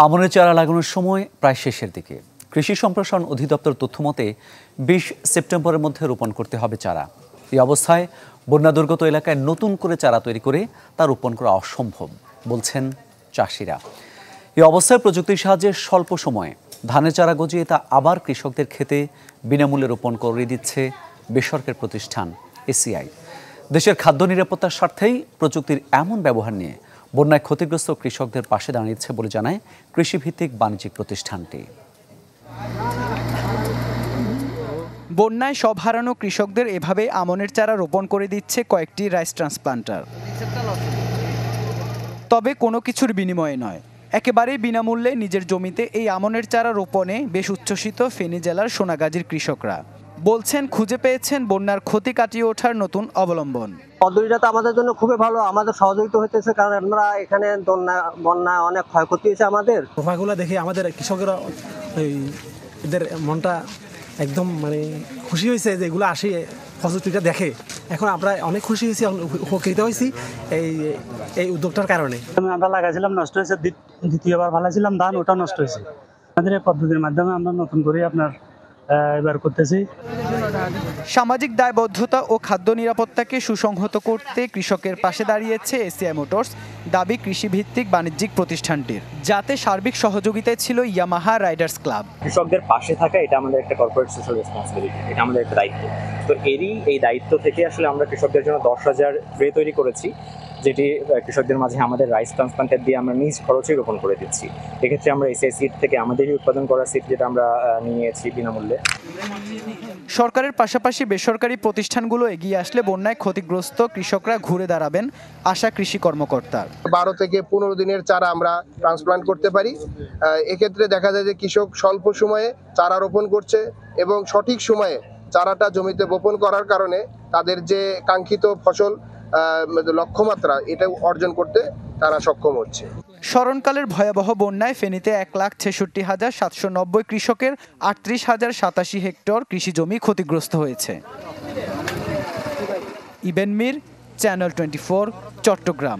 আমনের চারা লাগানোর সময় প্রায় শেষের দিকে। কৃষি সম্প্রসারণ অধিদপ্তর তথ্যমতে ২০ সেপ্টেম্বরের মধ্যে রোপণ করতে হবে চারা। এই অবস্থায় বন্যা দুর্গত এলাকায় নতুন করে চারা তৈরি করে তা রোপণ করা অসম্ভব বলছেন চাষিরা। এই অবস্থায় প্রযুক্তির সাহায্যে স্বল্প সময়ে ধানের চারা গজিয়ে তা আবার কৃষকদের খেতে বিনামূল্যে রোপণ করে দিচ্ছে বেসরকারি প্রতিষ্ঠান এসিআই। দেশের খাদ্য নিরাপত্তার স্বার্থেই প্রযুক্তির এমন ব্যবহার নিয়ে বন্যায় ক্ষতিগ্রস্ত কৃষকদের পাশে দাঁড়িয়েছে বলে জানায় কৃষিভিত্তিক বাণিজ্যিক প্রতিষ্ঠানটি। বন্যায় সব হারানো কৃষকদের এভাবে আমনের চারা রোপণ করে দিচ্ছে কয়েকটি রাইস ট্রান্সপ্লান্টার। তবে কোনো কিছুর বিনিময়ে নয়, একেবারেই বিনামূল্যে নিজের জমিতে এই আমনের চারা রোপণে বেশ উচ্ছ্বসিত ফেনী জেলার সোনাগাজীর কৃষকরা। বলছেন খুঁজে পেয়েছেন বন্যার ক্ষতি কাটিয়ে ওঠার নতুন অবলম্বন। পদ্ধতিটা তো আমাদের জন্য খুবই ভালো, আমাদের সহযোগিতা হতেছে, কারণ আমরা এখানে বন্যা অনেক ক্ষয়ক্ষতি হয়েছে আমাদের। প্রোফাইলগুলো দেখে আমাদের কৃষকেরা এদের মনটা একদম খুশি হয়েছে যে এগুলো আসে প্রযুক্তিটা দেখে। এখন আমরা অনেক খুশি হয়েছি, উপকৃত হয়েছি এই উদ্যোগটার কারণে। আমরা লাগাইছিলাম, নষ্ট হয়েছে, দ্বিতীয়বার ফালাইছিলাম ধান, ওটা নষ্ট হয়েছে। আমাদের এই পদ্ধতির মাধ্যমে আমরা নতুন করে এবার করতেছি। সামাজিক দায়বদ্ধতা ও খাদ্য নিরাপত্তাকে সুসংহত করতে কৃষকের পাশে দাঁড়িয়েছে এসিআই মোটরস, দাবি কৃষিভিত্তিক বাণিজ্যিক প্রতিষ্ঠানটির, যাতে সার্বিক সহযোগিতায় ছিল ইয়ামাহা রাইডার্স ক্লাব। কৃষকদের পাশে থাকা এটা আমাদের একটা কর্পোরেট সোশ্যাল রেসপন্সিবিলিটি, এটা আমাদের একটা দায়িত্ব। তো এই দায়িত্ব থেকে আসলে আমরা কৃষকদের জন্য 10,000 ট্রে তৈরি করেছি, যেটি কৃষকদের মাঝে আমাদের রাইস ট্রান্সপ্লান্টার দিয়ে আমরা নিজ খরচে রোপণ করে দিচ্ছি। এক্ষেত্রে আমরা এসিআই সিড থেকে আমাদেরই উৎপাদন করা সিড যেটা আমরা নিয়েছি বিনামূল্যে। সরকারের পাশাপাশি বেসরকারি প্রতিষ্ঠানগুলো এগিয়ে আসলে বন্যায় ক্ষতিগ্রস্ত কৃষকরা ঘুরে দাঁড়াবেন আশা কৃষি কর্মকর্তার। 12 থেকে 15 দিনের চারা আমরা ট্রান্সপ্লান্ট করতে পারি। এক্ষেত্রে দেখা যায় যে কৃষক স্বল্প সময়ে চারা রোপণ করছে এবং সঠিক সময়ে চারাটা জমিতে বপন করার কারণে তাদের যে কাঙ্ক্ষিত ফসল লক্ষ্যমাত্রা এটা অর্জন করতে তারা সক্ষম হচ্ছে। স্মরণকালের ভয়াবহ বন্যায় ফেনীতে 1,66,790 কৃষকের 38,087 হেক্টর কৃষি জমি ক্ষতিগ্রস্ত হয়েছে। ইবেন মির, চ্যানেল 24, চট্টগ্রাম।